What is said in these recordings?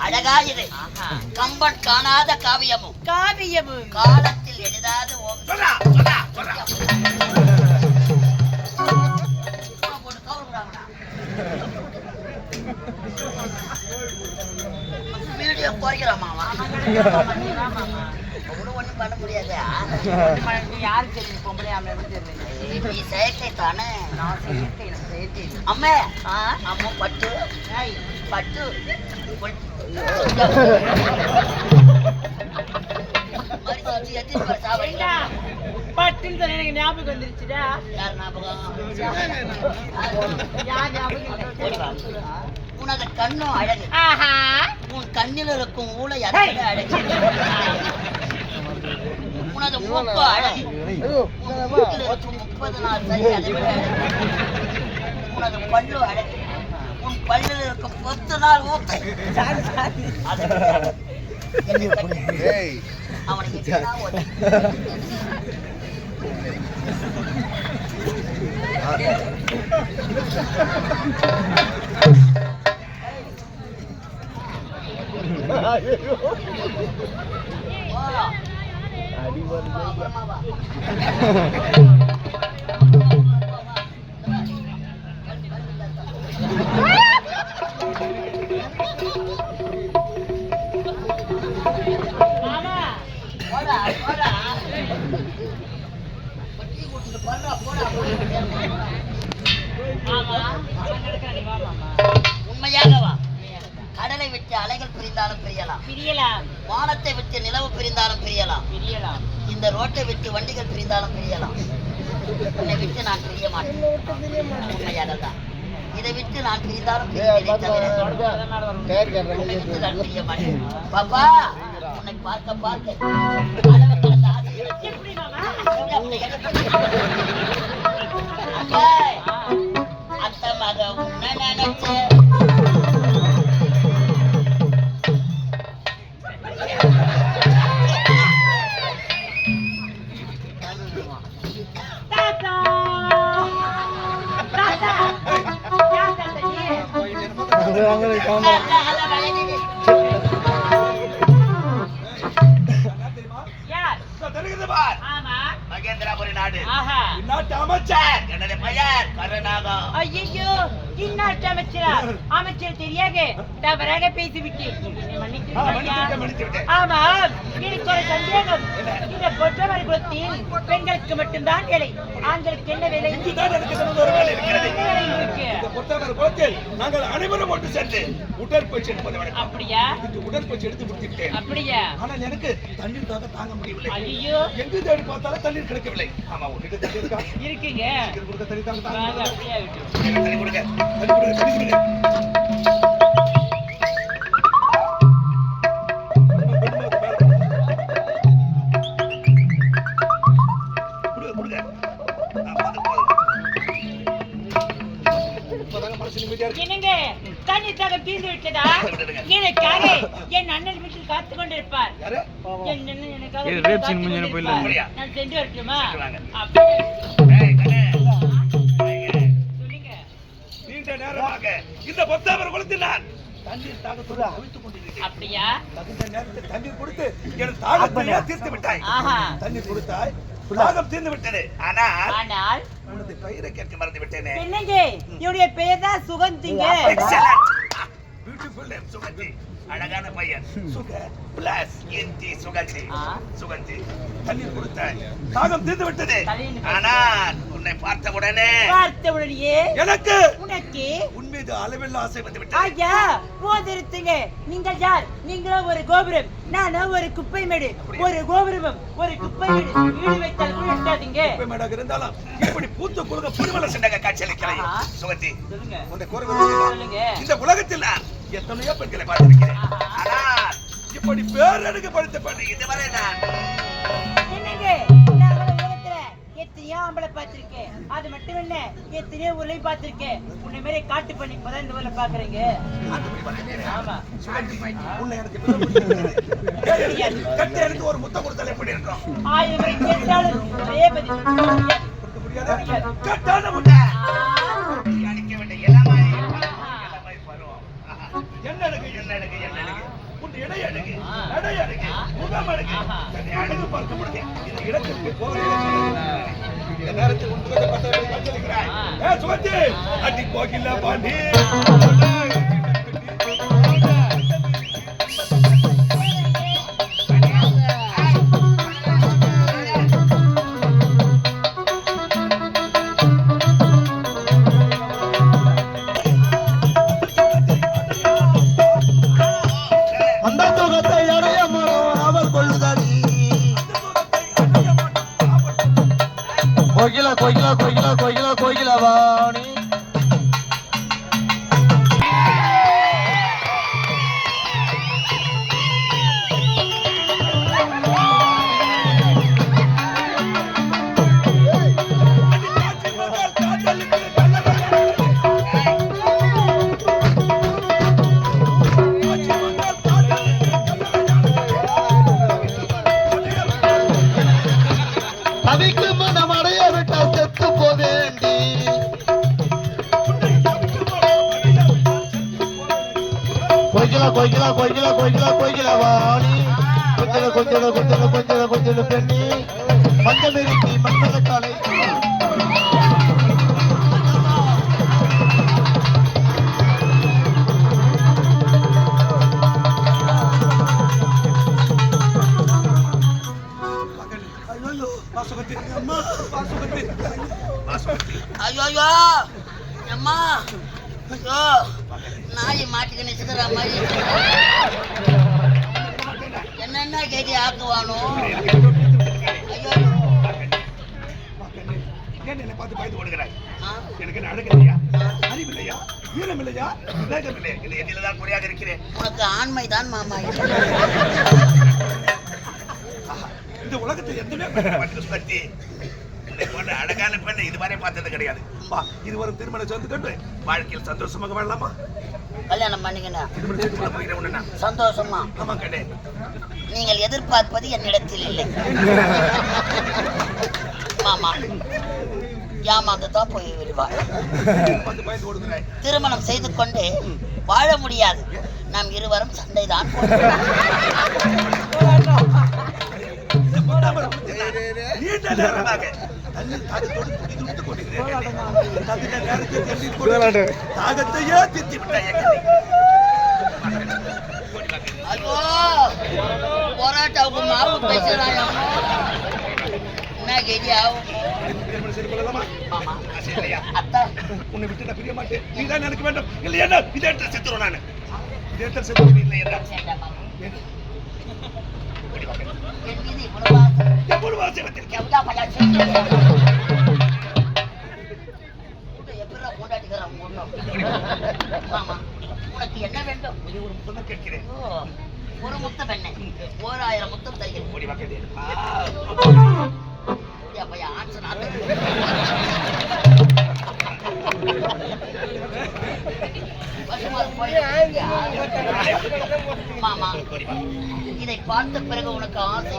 அழகா இது கம்பன் காணாத காவியமும் காலத்தில் எழுதாத வீடியோ குறைக்கிறாமாவா ஒண்ணும் பண்ண முடியாது. யாரு தெரியும் பொம்பளை நீ செயற்கை தானே அம்மா அம்மா பட்டு பட்டு பட்டுன்னு சொன்ன எனக்கு ஞாபகம் வந்துருச்சுடா. யார் ஞாபகம்? உனது கண்ணும் அழகு, உன் கண்ணில் இருக்கும் ஊழை அழகு, உனது மூக்கு அழகு, உன் மூக்கில் இருக்கும் 30 நாள் சரி அதை விட உனது பல்லு அழகு, உன் பல்லில் இருக்கும் 10 நாள் ஊக்கை அவனுக்கு உண்மையாகவா? கடலை விட்டு அலைகள் பிரிந்தாலும் பிரியலாம், வானத்தை விட்டு நிலவு பிரிந்தாலும் பிரியலாம், இந்த ரோட்டை விட்டு வண்டிகள் பிரிந்தாலும் பிரியலாம், உன்னை விட்டு நான் பிரிய மாட்டேன். உண்மையாகதான். இதை விட்டு நான் பிரிந்தாலும் உன்னை விட்டு நான் பிரிய மாட்டேன். பாப்பா உன்னை பார்க்க அத்த மக உன்னை நினைச்ச மகேந்திராபுரி நாடு இந்நாட்டு அமைச்சர் எனது பெயர் கருணாகம். ஐயோ, இந்நாட்டு அமைச்சரா? அமைச்சர் தெரியாக தவறாக பேசிவிட்டேன். ஆமா, எனக்கு ஒரு சந்தேகம். இந்த பொற்றவர் குலத்தில் பெண்களுக்கு மட்டும்தான் வேலை, ஆண்களுக்கு என்ன வேலை? நாங்கள் அனைவரும் ஒன்று சேர்ந்து உடற்பயிற்சி எடுப்பது. அப்படியா? உடற்பயிற்சி எடுத்து முடித்துவிட்டேன். அப்படியா? ஆனால் எனக்கு தண்ணீர் தாங்க முடியவில்லை. ஐயோ, எங்கு தேடி பார்த்தாலும் தண்ணீர் கிடைக்கவில்லை. ஆமா, உங்களுக்கு தண்ணி இருக்கா? இருக்குங்க. தண்ணி தாங்க அப்படியே விட்டு தண்ணி கொடுங்க, தண்ணி கொடுங்க, தண்ணி கொடுங்க. என்னங்க, தண்ணி தாக தீர்ந்து விட்டதா? எனக்காக என் அண்ணன் வீட்டில் காத்து கொண்டிருப்பார். என் அண்ணன் எனக்காக நான் சென்று வரட்டுமா? சொல்லுங்க. நீண்ட நேரமாக இந்த பொத்தாமர் குளத்தினார் தண்ணீர் தாகத்தோடு அவித்துக் கொண்டிருக்கிறேன். அப்படியா? தகுந்த நேரத்தில் தண்ணீர் கொடுத்து என் தாகத்தை தீர்த்து விட்டாய். தண்ணீர் கொடுத்தாய், தாகம் தீர்ந்து விட்டது. ஆனால் உனது பெயரை கேட்க மறந்து விட்டேனே. என்னங்க, என்னுடைய பெயர் தான் சுகந்திங்க. Beautiful name Suganthi. அழகான பையன். சுக பிளஸ் என்டி சுகந்தி. சுகந்தி தண்ணீர் கொடுத்தாய், தாகம் தீர்ந்து விட்டது. ஆனால் உன்னை பார்த்தவுடனே எனக்கு உனக்கு உன் மீது அளவில்லா ஆசை வந்து விட்டது. ஐயா, போதிருத்துங்க. நீங்கள் யார்? நீங்களும் ஒரு கோபுரம், நானும் ஒரு குப்பை மேடு. ஒரு கோபுரமும் ஒரு குப்பை மேடு வீடு வைத்தால் கூட இருக்காதீங்க. குப்பை மேடாக இருந்தாலும் இப்படி பூத்து குலுங்க புதுமலை செண்டாக காட்சியளிக்கிறாய். சுகந்தி, உன்னை சொல்லுங்க. இந்த உலகத்தில் எத்தனையோ பெண்களை பார்த்திருக்கிறேன். ஆனால் இப்படி பேரடுக்க படித்த பெண் இதுவரை நான் எத்தனையோ ஆம்பளை பார்த்திருக்கேன். அது மட்டும் இல்ல, எத்தனையோ ஊர்ல பார்த்திருக்கேன். உன்னை மாதிரி காட்டு பண்ணி இப்பதான் இந்த ஊர்ல பாக்குறீங்க. ஆமா, உன்னை எனக்கு கட்டி எனக்கு ஒரு முத்தம் கொடுத்தால் எப்படி இருக்கும்? 1000 முறை கேட்டாலும் ஒரே பதில் கொடுக்க முடியாது. கட்டான முட்டை அடிக்க வேண்டிய எல்லாமே இடை அழகு, நடை அழகு, முகம் அழகு, தன்னை அழகு பார்க்க முடியாது. இந்த இடத்திற்கு போவதே இந்த நேரத்தில் உங்களை பத்தளிக்கிறாய். சுகந்தி அடி கோகில பாண்டி கோகிலா கோகிலா கோகிலா கோகிலா கோகிலா வாணி கோகிலா கோகிலா கோகிலா கோகிலா வாணி கொஞ்சல கொஞ்சல கொஞ்சல கொஞ்சல கொஞ்சல பெண்ணி மஞ்சமெரிக்கி மண்டல காலை ஐயோ அம்மா ஐயோ நாய் மாட்டிக்கின்னு சிதற மாதிரி என்னென்ன கேட்டி ஆக்குவானோ. ஐயோ என்னை பார்த்து பயந்து ஓடுகிறாய். எனக்கு அழகு இல்லையா, அறிவு இல்லையா, வீரம் இல்லையா, வேகம் இல்லையா? இந்த எண்ணில தான் குறையாக இருக்கிறேன். உனக்கு ஆண்மைதான் மாமா. இந்த உலகத்தில் எந்த சுகத்தி போன்ற அழகான பெண்ணை இதுவரை பார்த்தது கிடையாது. இது ஒரு திருமணம் சேர்ந்து கொண்டு வாழ்க்கையில் சந்தோஷமாக வாழலாமா? கல்யாணம் பண்ணிக்கணும் சந்தோஷமா. ஆமா கண்ணே, நீங்கள் எதிர்பார்ப்பது என்னிடத்தில் இல்லை மாமா. ஏமாந்துதான் போய் விடுவார். திருமணம் செய்து கொண்டு வாழ முடியாது. நாம் இருவரும் சண்டைதான் தாகத்தையே தித்தி விட்டாய். ஐயோ போராட்டாவுக்கு மாவு பேசுறாங்க. என்ன கேடி ஆகும்? உன்னை விட்டு நான் பிரிய மாட்டேன். நீதான் எனக்கு வேண்டும். இல்லையா இதே செத்துறோம். நான் இதே செத்து இல்லை உனக்கு என்ன வேண்டும்? ஒரு முத்தம் கேட்கிறேன். ஒரு முத்தம் என்ன? 1000 முத்தம் தருகிறேன். மாமா இதை பார்த்த பிறகு உனக்கு ஆசை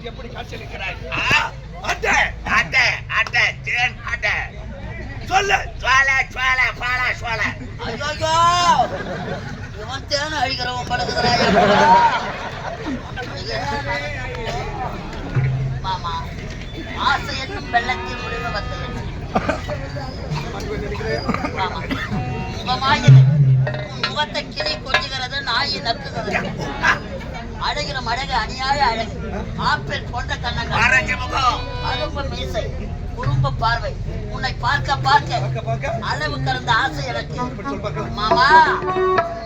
எப்படி காட்சியளிக்கிறாய்? சொல்லு. ஐயோ இவன் தேன அழிக்கிறவன் பழகுதுரா. மாமா ஆசை என்னும் வெள்ளத்தில் முடிவு வந்தது. மாமா முகமாகிறது. முகத்தை கிளி கொஞ்சுகிறது, நாய் நக்குகிறது. அழகிற அழகு அநியாய அழகு. ஆப்பிள் போன்ற கண்ணங்கள், அரும்பு மீசை, குறும்ப பார்வை. உன்னை பார்க்க பார்க்க அளவு கடந்த ஆசை எனக்கு. மாமா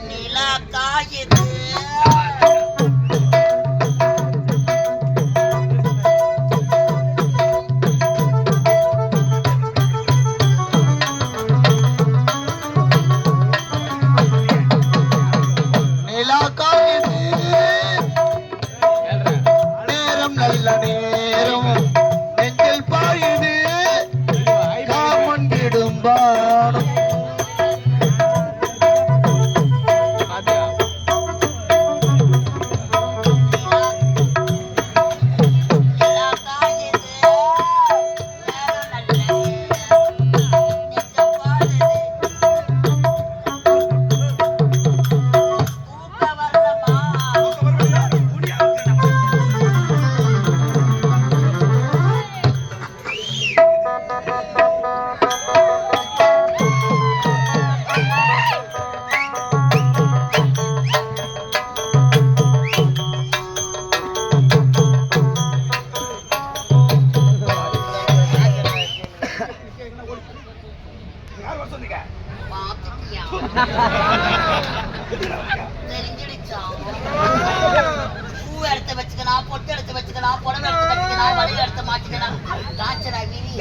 நிலா காயுது. சொன்னீங்க பாத்துட்டியா தெரிஞ்சிடுச்சா பூ எடுத்து வச்சுக்கலாம் பொட்டு எடுத்து வச்சுக்கலாம் புடவை எடுத்து வச்சுக்கலாம் வழியில எடுத்து மாட்டிக்கலாம் காய்ச்சலா விரி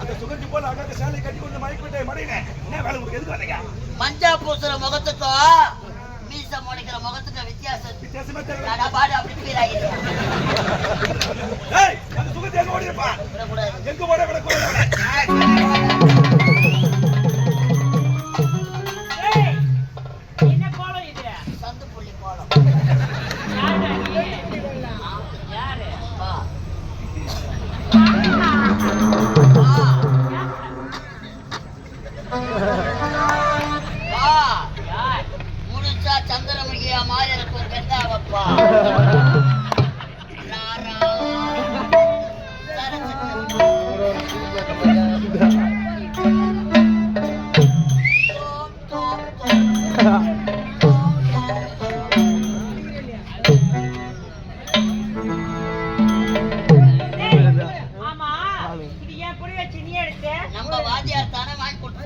அந்த சுகந்தி போல அழகாக சேலை கட்டி கொண்டு மயக்கிட்டே மடையில என்ன வேலை உங்களுக்கு எதுக்கு வந்தீங்க மஞ்சா பூசுற முகத்துக்கும் மீச முளைக்கிற முகத்துக்கும் வித்தியாசமா தெரியல வித்தியாசம் பாடு அப்படி ஃபீல் ஆகிடுச்சு ஏய் அந்த சுகந்தி எங்க ஓடிப்பா எங்க ஓட விட என்ன கோலம் இது? சந்து புள்ளி போலும் யாருடா நீ? யாரு? வா வா யார்? முடிச்சா சந்திரமுகியா மாறி இருக்கும் கெட்டாவப்பா ராரா ஆமா இது ஏன் புடி வச்சு நீ எடுத்த? நம்ம வாத்தியார் தானே வாங்கி கொடுத்து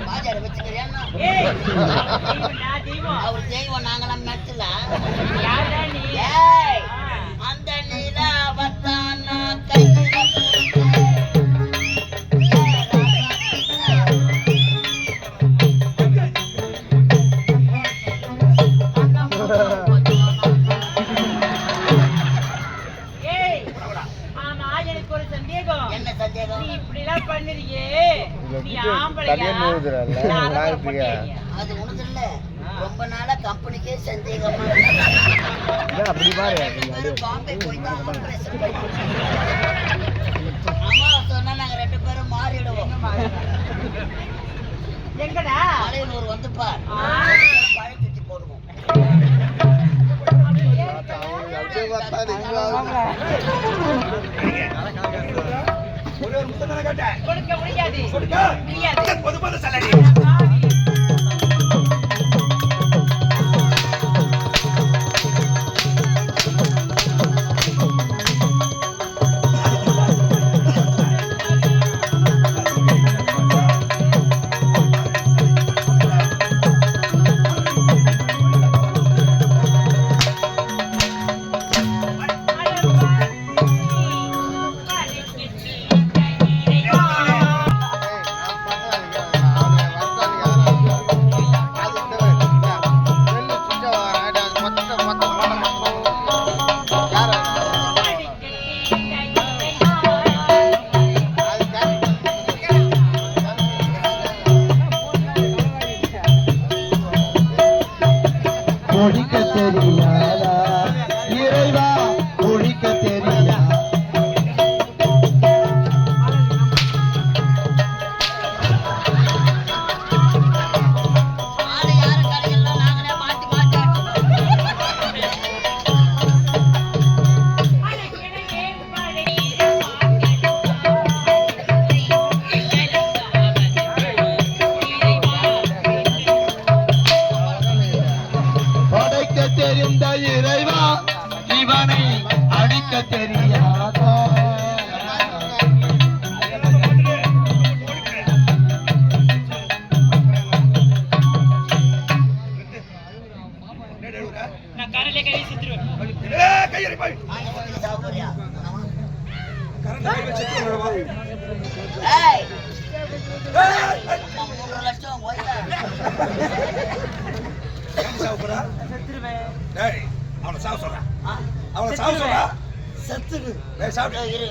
வாத்தியார் வச்சுக்கிறியா ஏய் நான் தெய்வம். அவர் தெய்வம் நாங்களாம் மெட்டல யாருடா நீ? ஏய் ஆ. அந்த நிலாவத்தான கையில ஏய் ஆமா எனக்கு ஒரு சந்தேகம். என்ன சந்தேகம் நீ இப்படி எல்லாம் பண்ணுறியே நீ ஆம்பளையா? அது உனது இல்ல ரொம்ப நாளா கம்பெனிக்கே சந்தேகமா அப்படி பாரு ரெண்டு பேரும் பாம்பே போய் தான் ஆபரேஷன் பண்ணோம் அம்மா சொன்னா நாங்க ரெண்டு பேரும் மாறிடுவோம் எங்கடா? மலையனூர் வந்து பார் ஆ. பழத்துட்டி போடுவோம் ஒரே ஒரு முத்தம் தானே கேட்டேன் கொடுக்க முடியாது. கொடுக்க முடியாது. பொது பொது சல்லடி பாவி. ஒழிக்க தெரியாதா இறைவா ஒழிக்க தெரியாதா ஆளு யாரு கடையெல்லாம் நாங்களே மாத்தி மாத்தி படைக்க தெரிந்த இறைவா இவனை அடிக்க தெரியாதா நான் கரலே கை சுத்துறேன். கையறி போய் வாங்கி சாப்பிடுறியா கரண்ட் கை வச்சு ஏய் ஏய் 3 லட்சம் போயில சாவுறா செத்துருவேன். டேய் அவன சாவு சொல்றா அவன சாவு சொல்றா செத்துடு டேய் சாவு இரு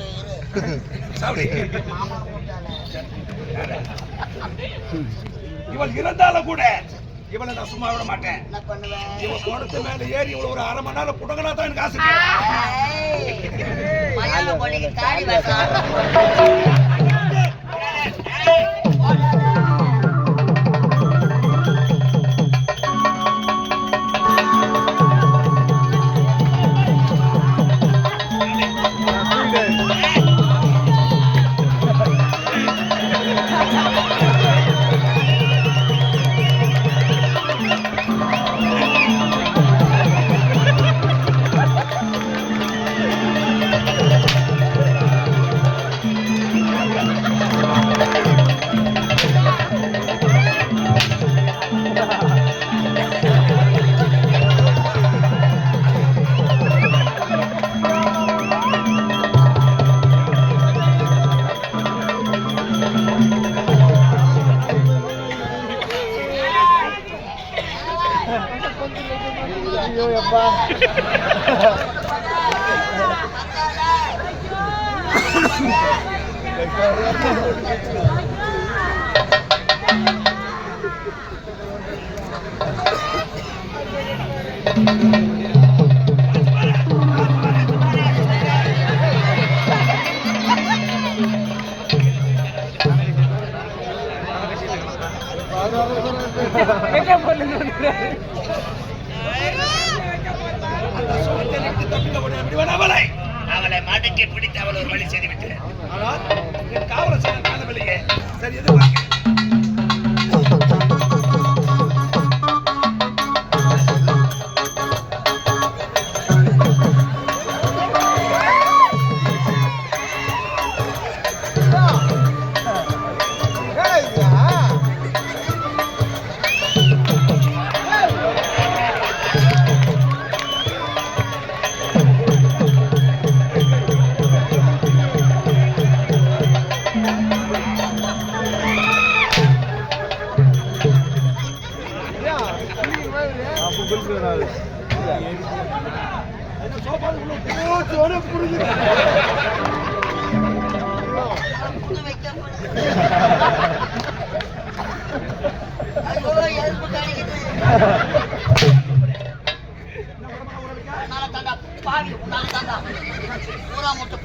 சாவுடி மாமா போட்டால இவன் இருந்தாலும் கூட இவனை நான் சும்மா விட மாட்டேன் என்ன பண்ணுவேன் இவன் கோணத்து மேல ஏறி இவ்வளவு ஒரு அரை மணி நேரம் புடங்கனா தான் எனக்கு ஆசை மயான பொண்ணுக்கு காடி வேஷம் அவளை மடக்கி பிடித்து அவள் ஒரு வழி செய்து விட்டேன். ஆனால் என் காவல செய்ய காணவில்லையே. சரி எதிர்பார்க்க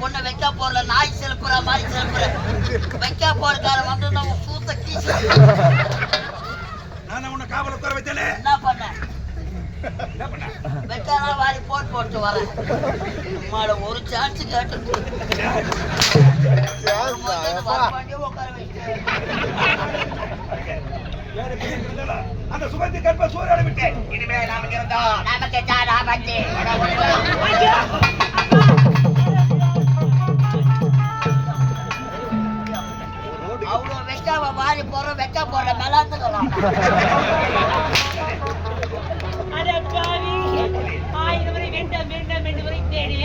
பொண்ணை வைக்க போறல நாய் செலுப்புற மாதிரி செலுப்புற வைக்க போறக்கார வந்து நம்ம சூத்த கீச நான் உன்னை காவல உட்கார வைத்தேனே. என்ன பண்ண வெட்டானா வாரி போட்டு வரேன். உமாட ஒரு சான்ஸ் கேட்டு உட்கார வைக்கிறேன். அந்த சுகந்தி கற்ப சூறாட விட்டேன். இனிமே நாம இருந்தா நமக்கு தானா பத்தி அவ்வளோ வெட்டாவ வாரி போற வெட்ட போற மேலாந்துக்கலாம். அட பாவி 1000 வரை வேண்டாம் வேண்டாம் என்று வரை தேடி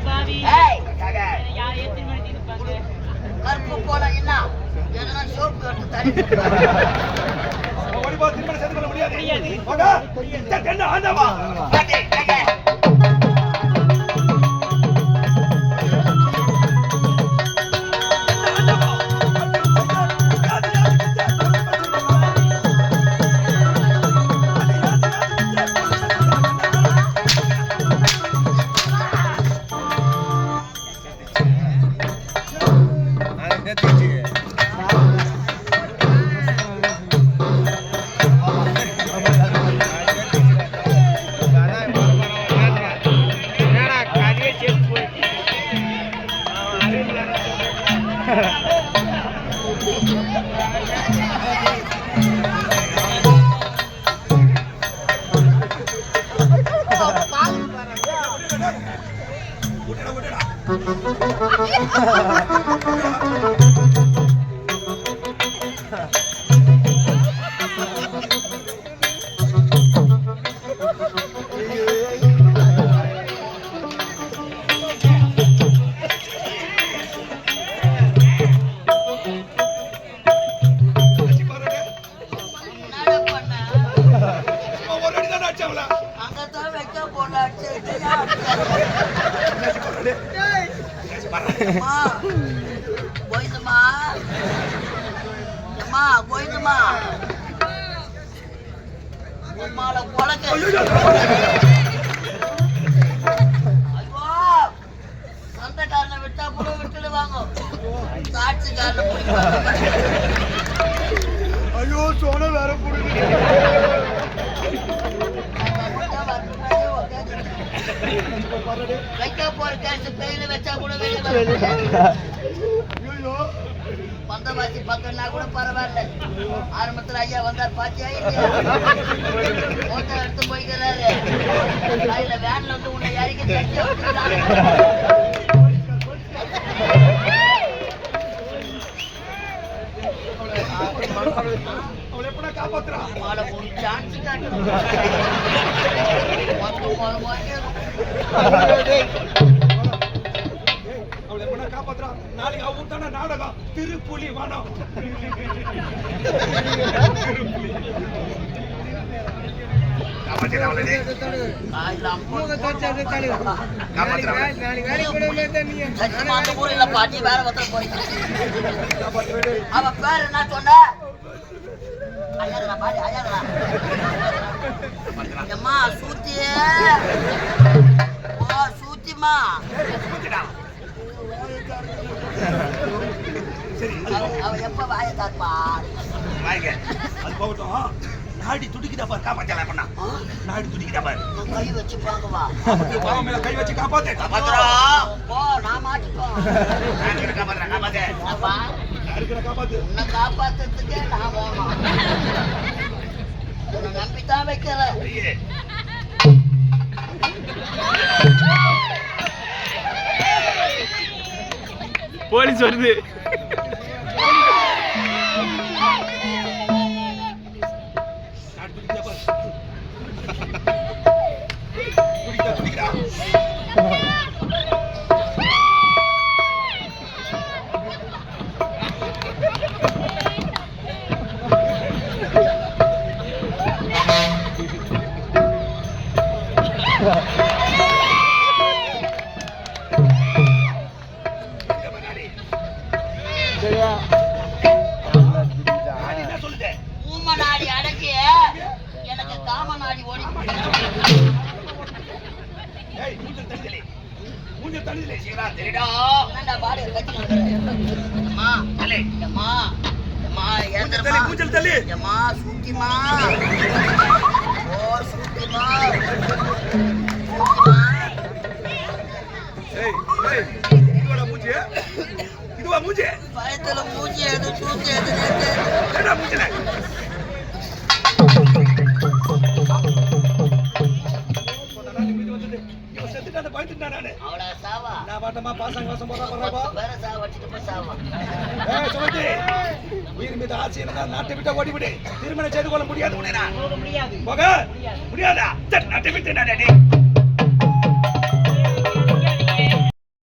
பாவி யார் எத்தனை மணிக்கு இருப்பாங்க? கருப்பு போல என்ன எதனா சோப்பு எடுத்து தண்ணி ஓடி போ. திரும்ப சேர்த்து கொள்ள முடியாது. போடா. என்ன ஆண்டவா பாட்டி கேங்க சொந்தக்காரனை விட்டா கூட விட்டுடுவாங்க. ஐயோ சோன வேற வைக்க போற கேஸ் கையில வச்சா கூட பந்தவாசி பக்கம்னா கூட பரவாயில்ல. ஆரம்பத்துல ஐயா வந்தார் பாத்தியா இல்லையா? போட்டோ எடுத்து போய்க்கிறாரு. கையில வேன்ல வந்து உன்னை இறக்கி தட்டி ஒரு சான்ஸ் காப்பாத்துறான். நாளைக்கு அவங்க தானே நாடகம் திருப்புலி வனம். காப்பாத்திடா அவளே. காலையில அம்பது காப்பாத்திடா அவளே. சத்தியமா அந்த ஊர்ல இல்லப்பா, நீ வேற ஒருத்தர் போறீங்க. அவ பேர் என்ன சொன்ன? ஐயாடா பாடி, ஐயாடா. அம்மா சூத்தியே. ஓ சூத்திமா. காப்பாத்திடா. சரி அவ எப்ப வாய தாப்பா? வாங்க. அது போகட்டும். நாடி துடிக்குதா பாரு, காப்பாத்தலாம் பண்ணா. நாடி துடிக்குதா பாரு. நான் கை வச்சு பாக்கவா? பாவம் மேல கை வச்சு காப்பாத்து. காப்பாத்துறா. போ நான் மாட்டிக்கோ. நான் காப்பாத்துறேன், காப்பாத்து. அப்பா காப்பாத்து. உன்னை காப்பாத்துறதுக்கே நான் போகணும். உன்னை நம்பித்தான் வைக்கிறேன். ஐயே. போலீஸ் வருது. நாடி துடிக்குதா பாரு. துடிக்குதா. நாடி என்ன சொல்லுது? ஊம நாடி அடக்கி எனக்கு காம நாடி ஓடி ஏய், மூஞ்சல் தள்ளிதலே. மூஞ்சல் தள்ளிதலே. சீரா தெரிடா. என்னடா பாடு கத்தி அம்மா தள்ளி. அம்மா அம்மா மூஞ்சல் ஏந்திரமா தள்ளி, மூஞ்சல் தள்ளி. அம்மா சூட்டிமா ஓ சூட்டிமா ஏய், ஏய், இதுவாடா மூஞ்சி? இதுவா மூஞ்சி? பயத்துல மூஞ்சி எது சூட்டி எது என்னடா மூஞ்சில? இவன் செத்துட்டானே, பயந்துட்டான் நானு. அவளா சாவா நான் பாட்டமா பாசம் வாசம் போறா போறா. வேற சாவ வச்சுட்டு போய் சாவா ஏய் சுமதி, உயிர் மீது ஆசை இருந்தால் நாட்டை விட்டு ஓடிவிடு. திருமணம் செய்து கொள்ள முடியாது உன்னை நான். போக முடியாது போக முடியாதா? சரி, நாட்டை விட்டு நான்